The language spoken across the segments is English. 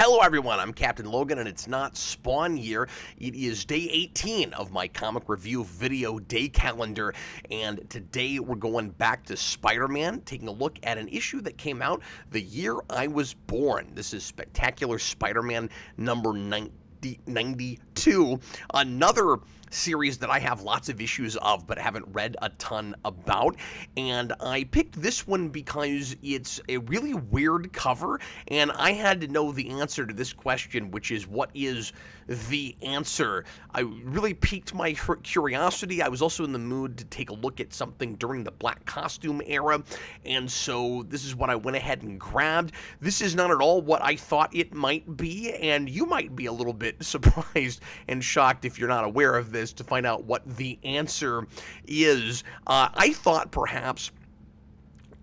Hello, everyone. I'm Captain Logan, and it's not Spawn year. It is day 18 of my comic review video day calendar, and today we're going back to Spider-Man, taking a look at an issue that came out the year I was born. This is Spectacular Spider-Man number 92, another series that I have lots of issues of but haven't read a ton about, and I picked this one because it's a really weird cover, and I had to know the answer to this question, which is, what is the answer? I really piqued my curiosity. I was also in the mood to take a look at something during the black costume era, and so this is what I went ahead and grabbed. This is not at all what I thought it might be, and you might be a little bit surprised and shocked if you're not aware of this to find out what the answer is. I thought perhaps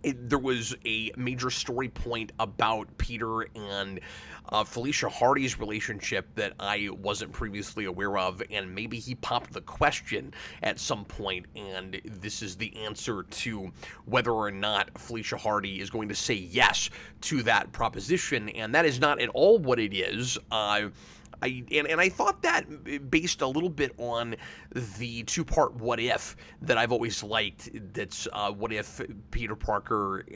there was a major story point about Peter and Felicia Hardy's relationship that I wasn't previously aware of, and maybe he popped the question at some point, and this is the answer to whether or not Felicia Hardy is going to say yes to that proposition, and that is not at all what it is. I thought that based a little bit on the two-part what if that I've always liked. That's what if Peter Parker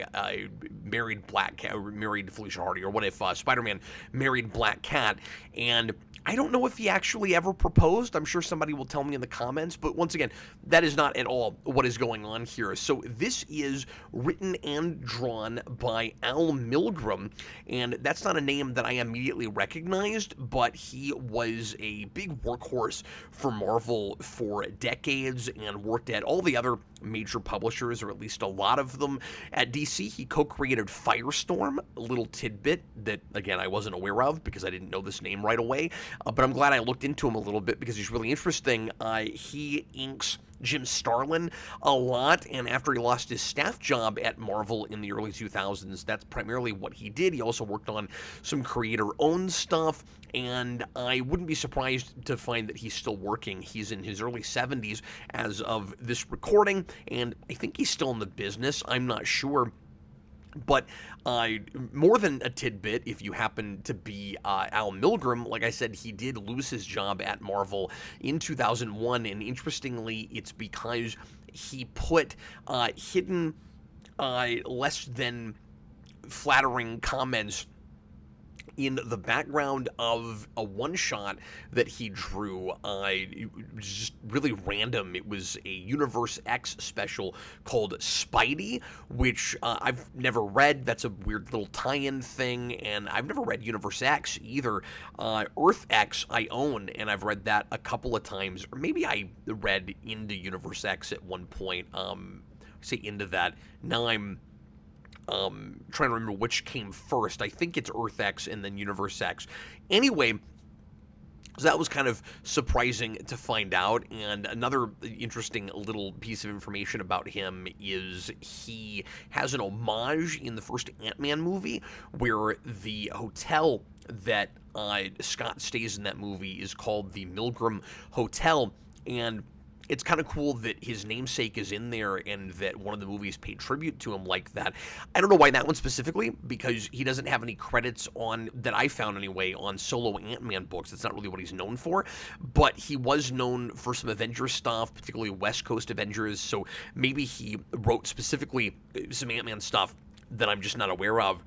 married Felicia Hardy, or what if Spider-Man married Black Cat, and I don't know if he actually ever proposed. I'm sure somebody will tell me in the comments, but once again, that is not at all what is going on here. So this is written and drawn by Al Milgrom, and that's not a name that I immediately recognized, but he was a big workhorse for Marvel for decades and worked at all the other major publishers, or at least a lot of them. At DC, he co-created Firestorm, a little tidbit that, again, I wasn't aware of because I didn't know this name right away, but I'm glad I looked into him a little bit because he's really interesting. He inks Jim Starlin a lot, and after he lost his staff job at Marvel in the early 2000s, that's primarily what he did. He also worked on some creator-owned stuff, and I wouldn't be surprised to find that he's still working. He's in his early 70s as of this recording, and I think he's still in the business. I'm not sure. But more than a tidbit, if you happen to be Al Milgrom, like I said, he did lose his job at Marvel in 2001, and interestingly, it's because he put hidden, less than flattering comments in the background of a one-shot that he drew. It was just really random. It was a Universe X special called Spidey, which I've never read. That's a weird little tie-in thing, and I've never read Universe X either. Earth X I own, and I've read that a couple of times, or maybe I read Into Universe X at one point. I say into that. Now I'm trying to remember which came first. I think it's Earth X and then Universe X. Anyway, so that was kind of surprising to find out. And another interesting little piece of information about him is he has an homage in the first Ant-Man movie, where the hotel that Scott stays in that movie is called the Milgrom Hotel, and it's kind of cool that his namesake is in there and that one of the movies paid tribute to him like that. I don't know why that one specifically, because he doesn't have any credits on, that I found anyway, on solo Ant-Man books. That's not really what he's known for, but he was known for some Avengers stuff, particularly West Coast Avengers, so maybe he wrote specifically some Ant-Man stuff that I'm just not aware of.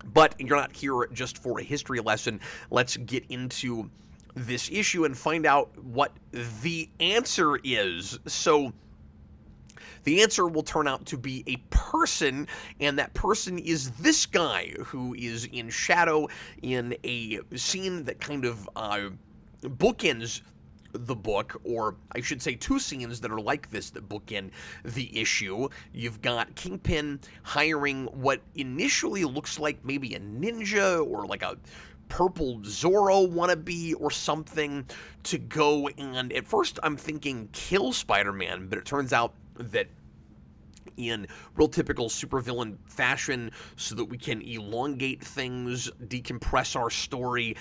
But you're not here just for a history lesson. Let's get into this issue and find out what the answer is. So the answer will turn out to be a person, and that person is this guy who is in shadow in a scene that kind of bookends the book, or I should say two scenes that are like this that bookend the issue. You've got Kingpin hiring what initially looks like maybe a ninja or like a purple Zorro wannabe or something to go, and at first I'm thinking kill Spider-Man, but it turns out that in real typical supervillain fashion, so that we can elongate things, decompress our story,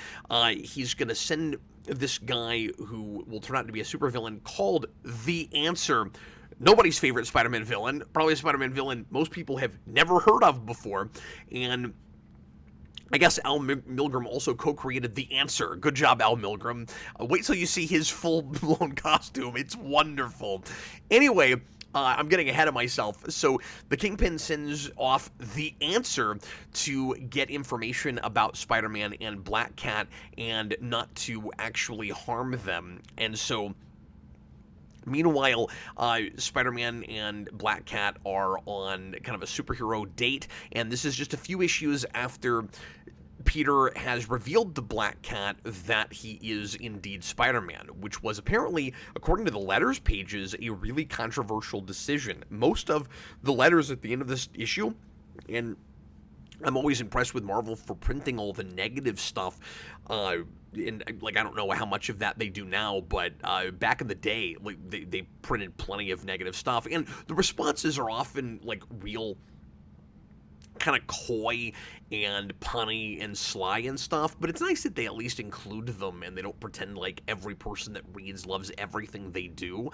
he's going to send this guy who will turn out to be a supervillain called The Answer. Nobody's favorite Spider-Man villain, probably a Spider-Man villain most people have never heard of before, and I guess Al Milgrom also co-created The Answer. Good job, Al Milgrom. Wait till you see his full-blown costume. It's wonderful. Anyway, I'm getting ahead of myself. So the Kingpin sends off The Answer to get information about Spider-Man and Black Cat and not to actually harm them. And so meanwhile, Spider-Man and Black Cat are on kind of a superhero date, and this is just a few issues after Peter has revealed to Black Cat that he is indeed Spider-Man, which was apparently, according to the letters pages, a really controversial decision. Most of the letters at the end of this issue, and I'm always impressed with Marvel for printing all the negative stuff, and like I don't know how much of that they do now, but back in the day, like they printed plenty of negative stuff, and the responses are often like real kind of coy and punny and sly and stuff, but it's nice that they at least include them and they don't pretend like every person that reads loves everything they do.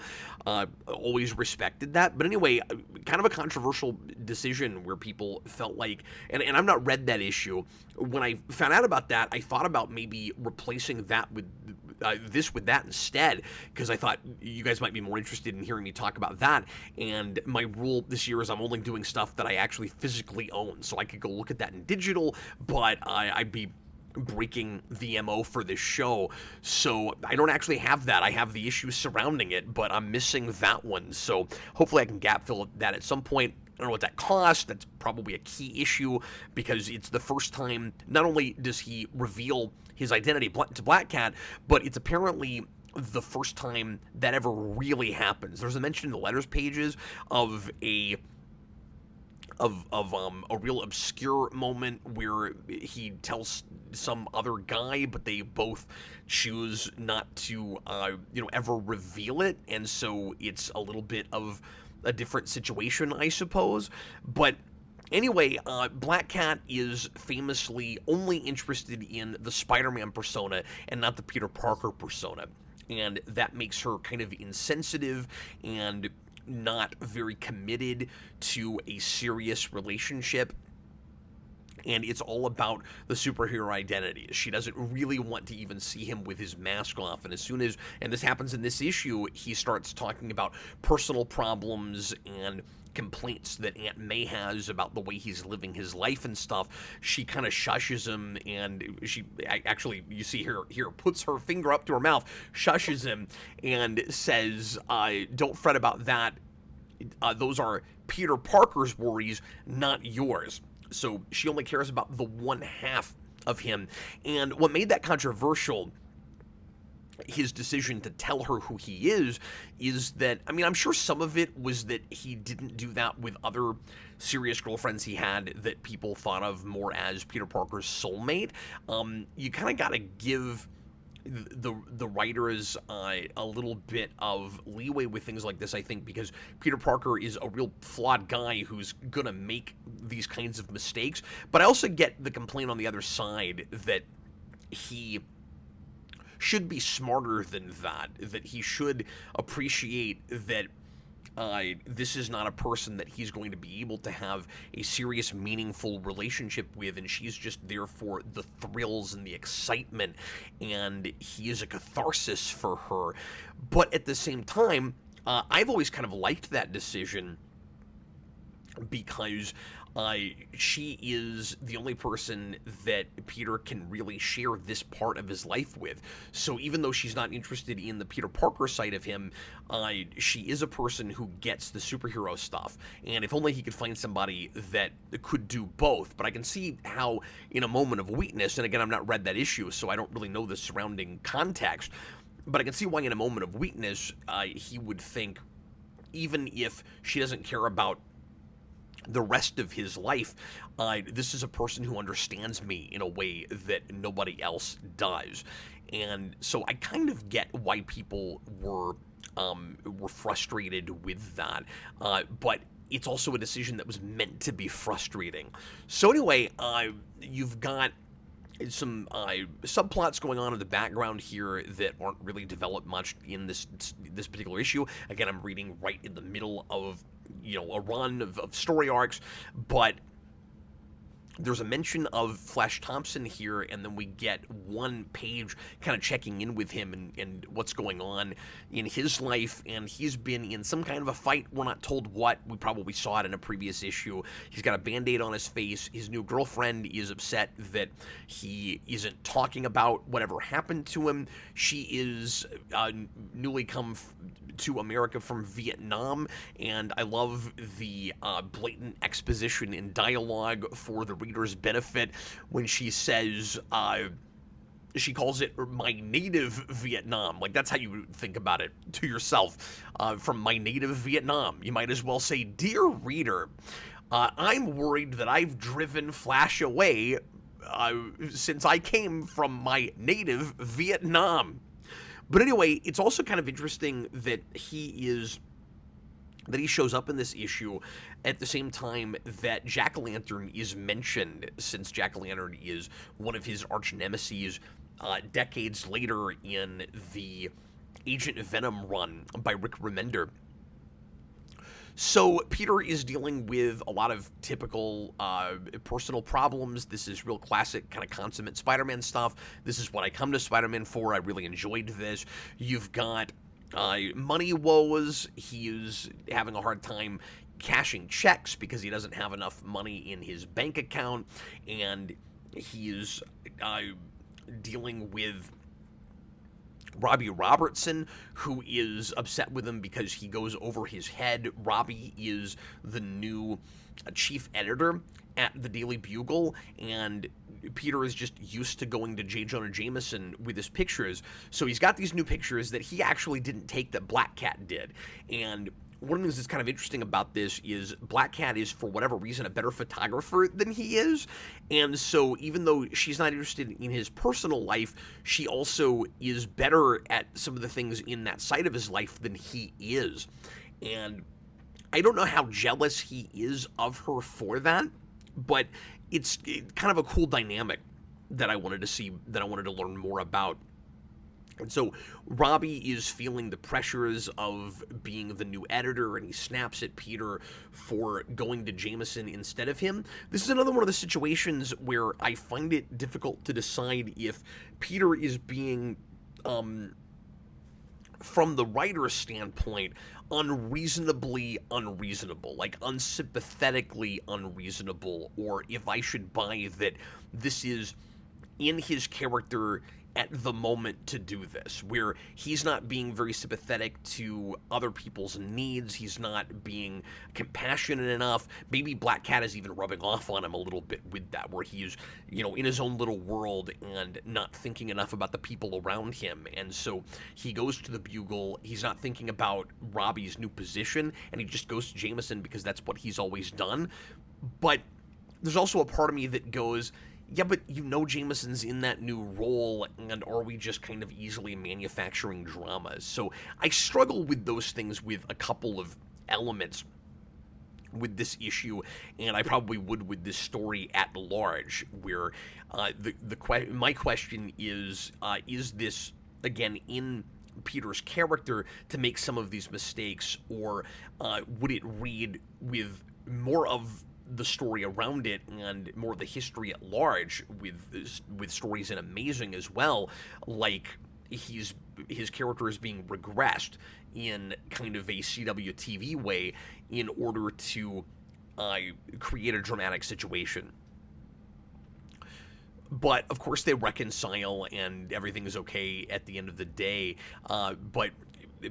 Always respected that. But anyway, kind of a controversial decision where people felt like, and I've not read that issue. When I found out about that, I thought about maybe replacing that with this with that instead, because I thought you guys might be more interested in hearing me talk about that. And my rule this year is I'm only doing stuff that I actually physically own, so I could go look at that in digital, but I'd be breaking the MO for this show, so I don't actually have that. I have the issues surrounding it, but I'm missing that one, so hopefully I can gap fill that at some point. I don't know what that costs. That's probably a key issue because it's the first time, not only does he reveal his identity to Black Cat, but it's apparently the first time that ever really happens. There's a mention in the letters pages of a real obscure moment where he tells some other guy, but they both choose not to, ever reveal it, and so it's a little bit of a different situation, I suppose. But anyway, Black Cat is famously only interested in the Spider-Man persona and not the Peter Parker persona, and that makes her kind of insensitive and not very committed to a serious relationship. And it's all about the superhero identity. She doesn't really want to even see him with his mask off. And as soon as, and this happens in this issue, he starts talking about personal problems and complaints that Aunt May has about the way he's living his life and stuff. She kind of shushes him, and she actually, you see her here, puts her finger up to her mouth, shushes him, and says, don't fret about that. Those are Peter Parker's worries, not yours. So she only cares about the one half of him. And what made that controversial, his decision to tell her who he is that, I mean, I'm sure some of it was that he didn't do that with other serious girlfriends he had that people thought of more as Peter Parker's soulmate. You kind of got to give the writers a little bit of leeway with things like this, I think, because Peter Parker is a real flawed guy who's gonna make these kinds of mistakes. But I also get the complaint on the other side that he should be smarter than that he should appreciate that this is not a person that he's going to be able to have a serious, meaningful relationship with, and she's just there for the thrills and the excitement, and he is a catharsis for her. But at the same time, I've always kind of liked that decision because she is the only person that Peter can really share this part of his life with. So even though she's not interested in the Peter Parker side of him, she is a person who gets the superhero stuff. And if only he could find somebody that could do both. But I can see how, in a moment of weakness, and again, I've not read that issue, so I don't really know the surrounding context, but I can see why in a moment of weakness, he would think, even if she doesn't care about the rest of his life, this is a person who understands me in a way that nobody else does. And so I kind of get why people were frustrated with that, but it's also a decision that was meant to be frustrating. So anyway, you've got some subplots going on in the background here that aren't really developed much in this particular issue. Again, I'm reading right in the middle of a run of story arcs, but there's a mention of Flash Thompson here, and then we get one page kind of checking in with him and what's going on in his life, and he's been in some kind of a fight. We're not told what. We probably saw it in a previous issue. He's got a Band-Aid on his face. His new girlfriend is upset that he isn't talking about whatever happened to him. She is newly come to America from Vietnam, and I love the blatant exposition in dialogue for the reader's benefit when she says, she calls it my native Vietnam. Like, that's how you think about it to yourself. From my native Vietnam. You might as well say, dear reader, I'm worried that I've driven Flash away since I came from my native Vietnam. But anyway, it's also kind of interesting that he shows up in this issue at the same time that Jack-O-Lantern is mentioned, since Jack-O-Lantern is one of his arch nemeses decades later in the Agent Venom run by Rick Remender. So Peter is dealing with a lot of typical personal problems. This is real classic kind of consummate Spider-Man stuff. This is what I come to Spider-Man for. I really enjoyed this. You've got money woes. He is having a hard time cashing checks because he doesn't have enough money in his bank account, and he is dealing with Robbie Robertson, who is upset with him because he goes over his head. Robbie is the new chief editor at the Daily Bugle, and Peter is just used to going to J. Jonah Jameson with his pictures. So he's got these new pictures that he actually didn't take, that Black Cat did. And one of the things that's kind of interesting about this is Black Cat is, for whatever reason, a better photographer than he is. And so even though she's not interested in his personal life, she also is better at some of the things in that side of his life than he is. And I don't know how jealous he is of her for that, but it's kind of a cool dynamic that I wanted to see, that I wanted to learn more about. And so Robbie is feeling the pressures of being the new editor, and he snaps at Peter for going to Jameson instead of him. This is another one of the situations where I find it difficult to decide if Peter is being, from the writer's standpoint, unreasonably unreasonable, like unsympathetically unreasonable, or if I should buy that this is in his character at the moment to do this, where he's not being very sympathetic to other people's needs, he's not being compassionate enough. Maybe Black Cat is even rubbing off on him a little bit with that, where he's, in his own little world and not thinking enough about the people around him. And so he goes to the Bugle, he's not thinking about Robbie's new position, and he just goes to Jameson because that's what he's always done. But there's also a part of me that goes, yeah, but Jameson's in that new role, and are we just kind of easily manufacturing dramas? So I struggle with those things with a couple of elements with this issue, and I probably would with this story at large, where my question is this, again, in Peter's character to make some of these mistakes, or would it read with more of the story around it and more of the history at large, with stories in Amazing as well, like his character is being regressed in kind of a CW TV way in order to create a dramatic situation. But of course they reconcile and everything is okay at the end of the day, but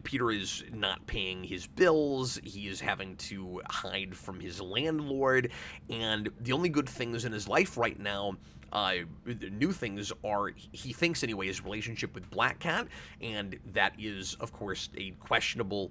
Peter is not paying his bills, he is having to hide from his landlord, and the only good things in his life right now, new things, are, he thinks anyway, his relationship with Black Cat, and that is, of course, a questionable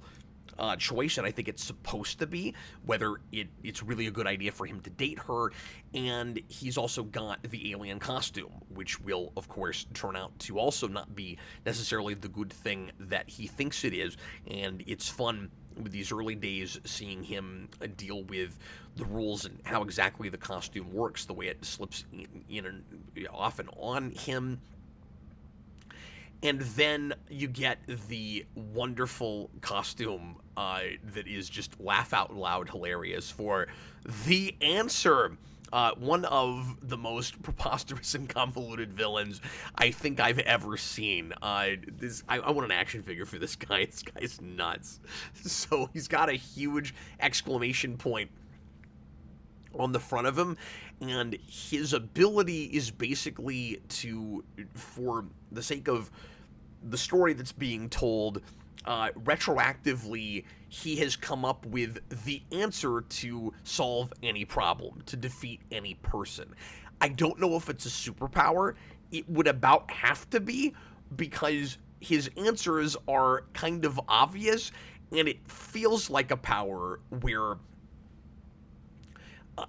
choice, and I think it's supposed to be, whether it's really a good idea for him to date her. And he's also got the alien costume, which will, of course, turn out to also not be necessarily the good thing that he thinks it is. And it's fun with these early days seeing him deal with the rules and how exactly the costume works, the way it slips in and off and on him. And then you get the wonderful costume that is just laugh out loud hilarious for The Answer, One of the most preposterous and convoluted villains I think I've ever seen. I want an action figure for this guy. This guy's nuts. So he's got a huge exclamation point on the front of him, and his ability is basically to, for the sake of the story that's being told, retroactively, he has come up with the answer to solve any problem, to defeat any person. I don't know if it's a superpower. It would about have to be, because his answers are kind of obvious, and it feels like a power where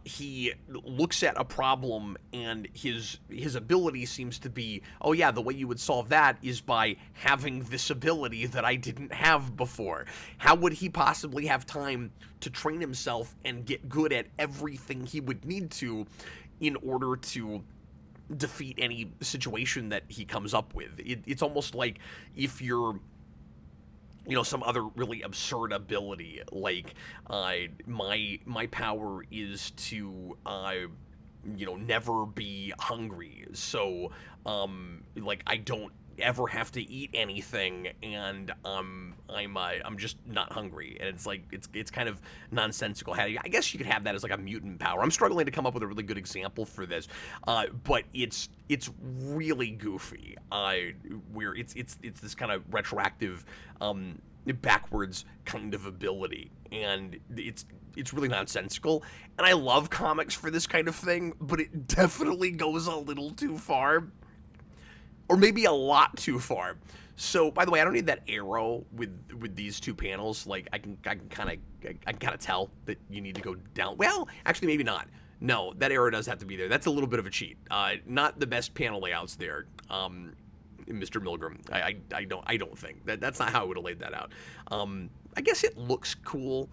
he looks at a problem and his ability seems to be, oh yeah, the way you would solve that is by having this ability that I didn't have before. How would he possibly have time to train himself and get good at everything he would need to in order to defeat any situation that he comes up with? It's almost like if you're, you know, some other really absurd ability, like my power is to you know, never be hungry, so like I don't ever have to eat anything, and I'm just not hungry, and it's like it's kind of nonsensical. I guess you could have that as like a mutant power. I'm struggling to come up with a really good example for this, but it's really goofy, where it's this kind of retroactive, backwards kind of ability, and it's really nonsensical. And I love comics for this kind of thing, but it definitely goes a little too far. Or maybe a lot too far. So, by the way, I don't need that arrow with these two panels. Like, I can kind of tell that you need to go down. Well, actually, maybe not. No, that arrow does have to be there. That's a little bit of a cheat. Not the best panel layouts there, Mr. Milgram. I don't think that's not how I would have laid that out. I guess it looks cool.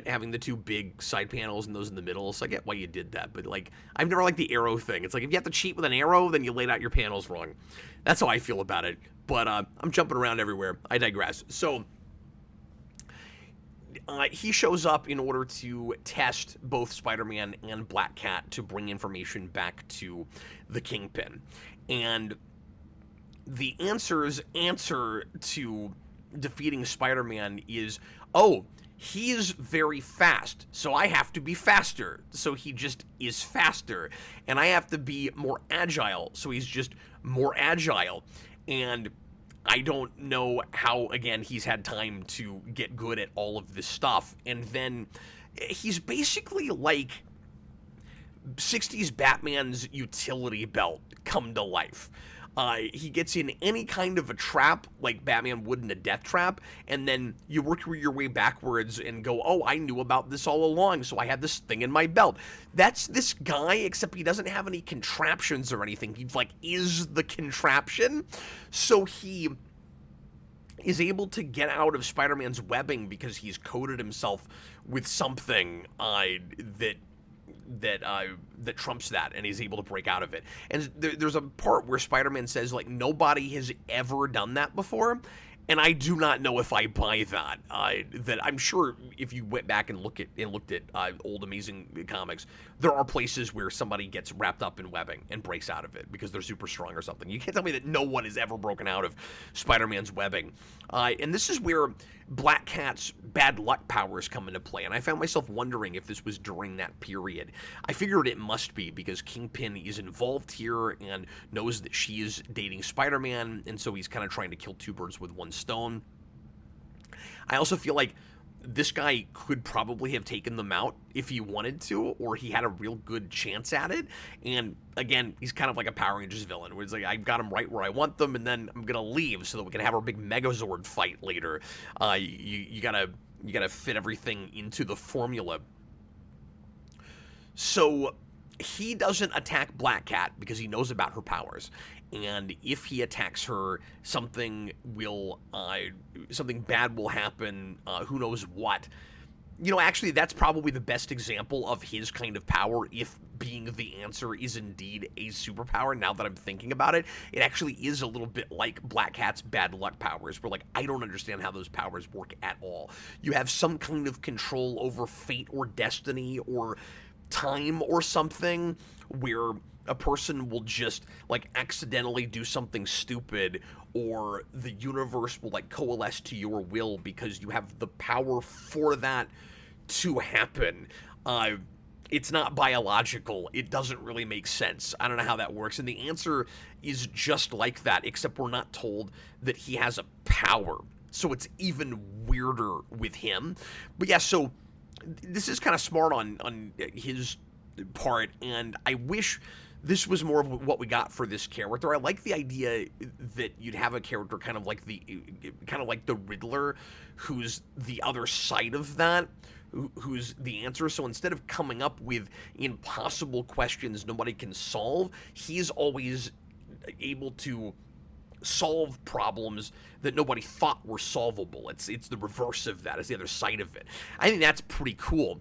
Having the two big side panels and those in the middle, so I get why you did that, but like, I've never liked the arrow thing. It's like, if you have to cheat with an arrow, then you laid out your panels wrong. That's how I feel about it, but I'm jumping around everywhere. I digress. So, he shows up in order to test both Spider-Man and Black Cat to bring information back to the Kingpin. And the answer to defeating Spider-Man is, oh, he's very fast, so I have to be faster. So he just is faster. And I have to be more agile, so he's just more agile. And I don't know how, again, he's had time to get good at all of this stuff. And then he's basically like 60s Batman's utility belt come to life. He gets in any kind of a trap, like Batman would in a death trap, and then you work your way backwards and go, oh, I knew about this all along, so I had this thing in my belt. That's this guy, except he doesn't have any contraptions or anything. He, like, is the contraption. So he is able to get out of Spider-Man's webbing because he's coated himself with something that trumps that, and he's able to break out of it. And there's a part where Spider-Man says, like, nobody has ever done that before, and I do not know if I buy that. That I'm sure if you went back and looked at old Amazing Comics, there are places where somebody gets wrapped up in webbing and breaks out of it because they're super strong or something. You can't tell me that no one has ever broken out of Spider-Man's webbing. And this is where Black Cat's bad luck powers come into play, and I found myself wondering if this was during that period. I figured it must be, because Kingpin is involved here and knows that she is dating Spider-Man, and so he's kind of trying to kill two birds with one stone. I also feel like this guy could probably have taken them out if he wanted to, or he had a real good chance at it. And again, he's kind of like a Power Rangers villain, where it's like, I've got them right where I want them, and then I'm gonna leave so that we can have our big Megazord fight later. You gotta fit everything into the formula. So he doesn't attack Black Cat because he knows about her powers. And if he attacks her, something bad will happen. Who knows what? You know, actually, that's probably the best example of his kind of power, if being the answer is indeed a superpower. Now that I'm thinking about it, it actually is a little bit like Black Cat's bad luck powers, where, like, I don't understand how those powers work at all. You have some kind of control over fate or destiny or time or something where a person will just like accidentally do something stupid, or the universe will like coalesce to your will because you have the power for that to happen. It's not biological. It doesn't really make sense. I don't know how that works. And the answer is just like that, except we're not told that he has a power. So it's even weirder with him. But yeah, so this is kind of smart on his part, and I wish this was more of what we got for this character. I like the idea that you'd have a character kind of like the Riddler, who's the other side of that, who's the answer. So instead of coming up with impossible questions nobody can solve, he's always able to solve problems that nobody thought were solvable. It's the reverse of that. It's the other side of it. I think that's pretty cool.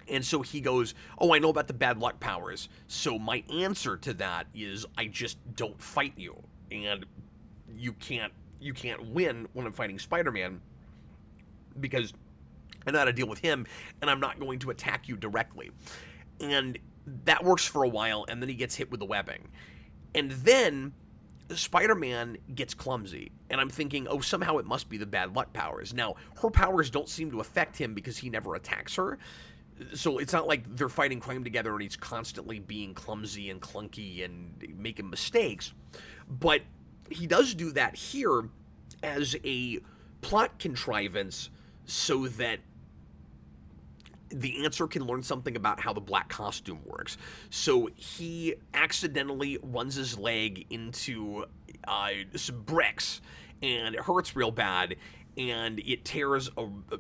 And so he goes, oh, I know about the bad luck powers. So my answer to that is I just don't fight you. And you can't win when I'm fighting Spider-Man, because I know how to deal with him, and I'm not going to attack you directly. And that works for a while, and then he gets hit with the webbing. And then Spider-Man gets clumsy, and I'm thinking, oh, somehow it must be the bad luck powers. Now, her powers don't seem to affect him because he never attacks her. So it's not like they're fighting crime together and he's constantly being clumsy and clunky and making mistakes. But he does do that here as a plot contrivance so that the answer can learn something about how the black costume works. So he accidentally runs his leg into some bricks, and it hurts real bad, and it tears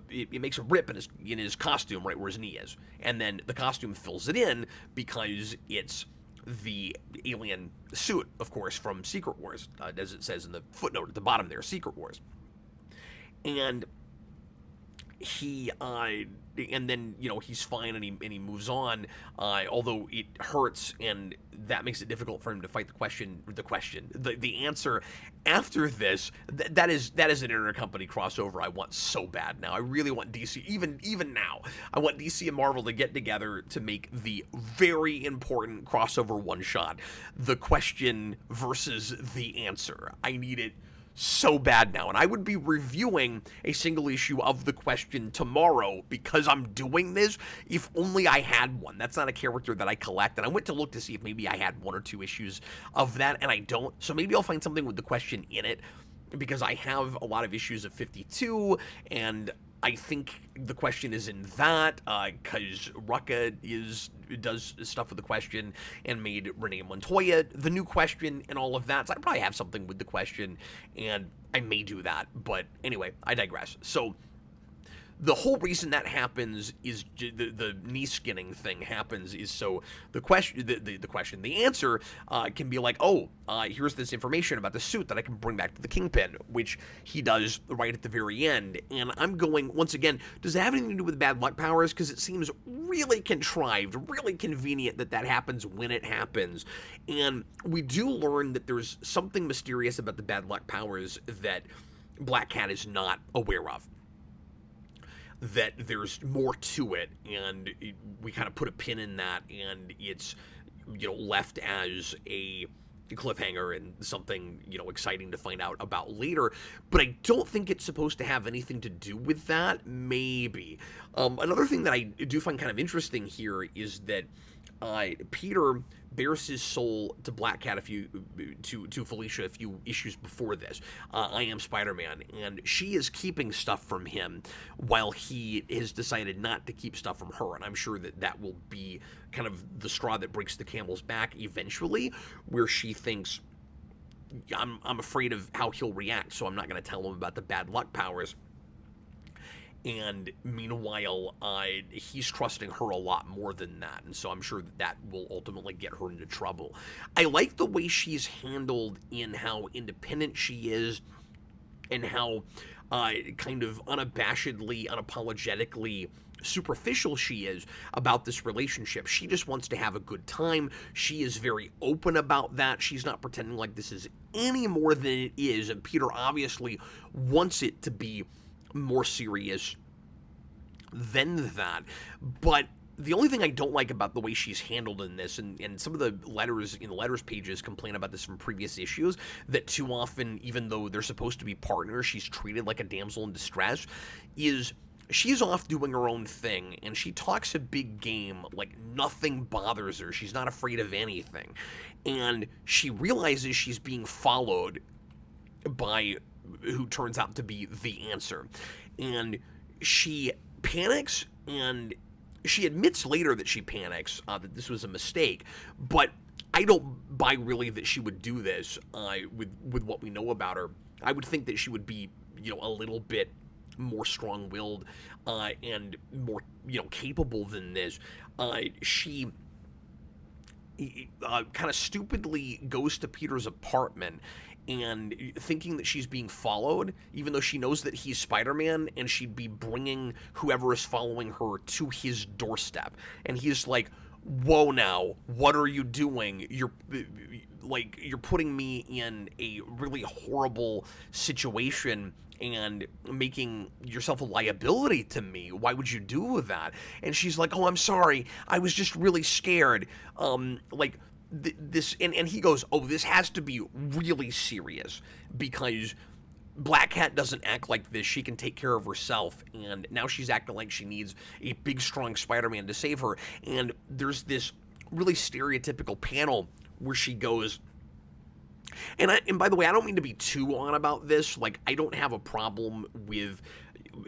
it makes a rip in his costume right where his knee is, and then the costume fills it in because it's the alien suit, of course, from Secret Wars, as it says in the footnote at the bottom there, Secret Wars. And he and then he's fine, and he moves on, although it hurts, and that makes it difficult for him to fight the answer after this. That is an intercompany crossover I want so bad now. I really want DC, even now, I want DC and Marvel to get together to make the very important crossover one shot, The Question versus The Answer. I need it so bad now, and I would be reviewing a single issue of The Question tomorrow because I'm doing this. If only I had one. That's not a character that I collect, and I went to look to see if maybe I had 1 or 2 issues of that, and I don't. So maybe I'll find something with The Question in it, because I have a lot of issues of 52, and I think The Question is in that, because Rucka does stuff with The Question and made Renee Montoya the new Question and all of that. So I probably have something with The Question, and I may do that. But anyway, I digress. So the whole reason that happens is the knee skinning thing happens is so the answer can be like, oh, here's this information about the suit that I can bring back to the Kingpin, which he does right at the very end. And I'm going, once again, does it have anything to do with bad luck powers? Because it seems really contrived, really convenient that happens when it happens. And we do learn that there's something mysterious about the bad luck powers that Black Cat is not aware of, that there's more to it, and we kind of put a pin in that, and it's left as a cliffhanger and something exciting to find out about later. But I don't think it's supposed to have anything to do with that. Maybe another thing that I do find kind of interesting here is that Peter bears his soul to Black Cat to Felicia a few issues before this. I Am Spider-Man, and she is keeping stuff from him while he has decided not to keep stuff from her. And I'm sure that will be kind of the straw that breaks the camel's back eventually, where she thinks, I'm afraid of how he'll react, so I'm not going to tell him about the bad luck powers. And meanwhile, he's trusting her a lot more than that, and so I'm sure that will ultimately get her into trouble. I like the way she's handled in how independent she is, and how kind of unabashedly, unapologetically superficial she is about this relationship. She just wants to have a good time. She is very open about that. She's not pretending like this is any more than it is, and Peter obviously wants it to be more serious than that. But The only thing I don't like about the way she's handled in this, and some of the letters in the letters pages complain about this from previous issues, that too often, even though they're supposed to be partners, she's treated like a damsel in distress, is she's off doing her own thing, and she talks a big game like nothing bothers her. She's not afraid of anything. And she realizes she's being followed by who turns out to be the Answer. And she panics, and she admits later that she panics, that this was a mistake, but I don't buy really that she would do this with what we know about her. I would think that she would be, a little bit more strong-willed and more, capable than this. She kind of stupidly goes to Peter's apartment and thinking that she's being followed, even though she knows that he's Spider-Man, and she'd be bringing whoever is following her to his doorstep. And he's like, whoa now, what are you doing? You're putting me in a really horrible situation and making yourself a liability to me. Why would you do that? And she's like, oh, I'm sorry. I was just really scared. This, and he goes, oh, this has to be really serious because Black Cat doesn't act like this. She can take care of herself, and now she's acting like she needs a big, strong Spider-Man to save her. And there's this really stereotypical panel where she goes, and by the way, I don't mean to be too on about this. Like, I don't have a problem with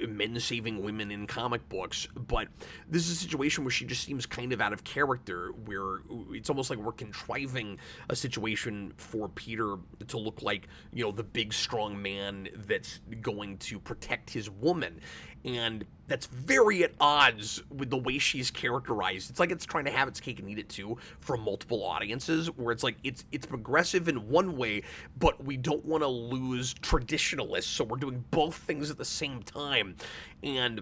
men saving women in comic books, but this is a situation where she just seems kind of out of character, where it's almost like we're contriving a situation for Peter to look like, the big strong man that's going to protect his woman. And that's very at odds with the way she's characterized. It's like it's trying to have its cake and eat it too for multiple audiences, where it's like it's progressive in one way, but we don't want to lose traditionalists, so we're doing both things at the same time. And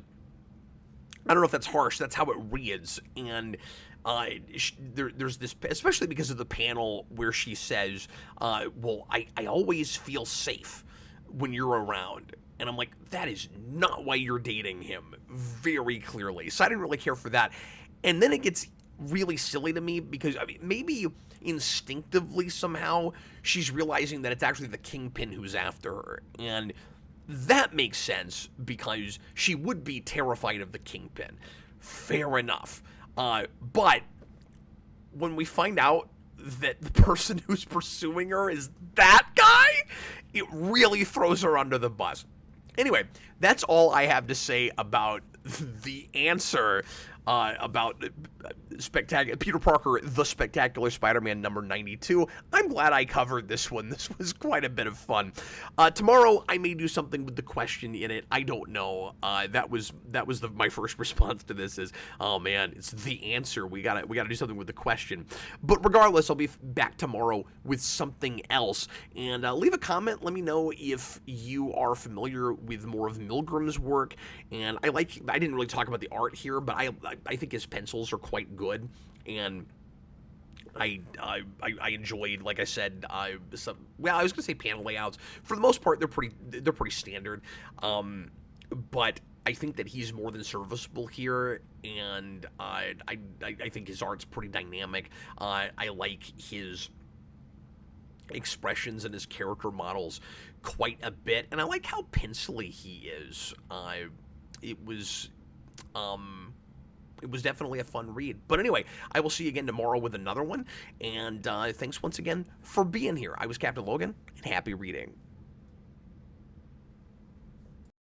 I don't know if that's harsh. That's how it reads. And there's this, especially because of the panel where she says, well, I always feel safe when you're around. And I'm like, that is not why you're dating him, very clearly. So I didn't really care for that. And then it gets really silly to me because, maybe instinctively somehow she's realizing that it's actually the Kingpin who's after her. And that makes sense because she would be terrified of the Kingpin. Fair enough. But when we find out that the person who's pursuing her is that guy, it really throws her under the bus. Anyway, that's all I have to say about the Answer, about Peter Parker, The Spectacular Spider-Man number 92. I'm glad I covered this one. This was quite a bit of fun. Tomorrow, I may do something with the question in it. I don't know. That was my first response to this is, oh man, it's The Answer. We gotta do something with the question. But regardless, I'll be back tomorrow with something else. And leave a comment. Let me know if you are familiar with more of Milgram's work. And I didn't really talk about the art here, but I think his pencils are quite good, and I enjoyed, like I said, I was gonna say panel layouts. For the most part, they're pretty standard, but I think that he's more than serviceable here, and I think his art's pretty dynamic. I like his expressions and his character models quite a bit, and I like how pencily he is. It was definitely a fun read. But anyway, I will see you again tomorrow with another one. And thanks once again for being here. I was Captain Logan, and happy reading.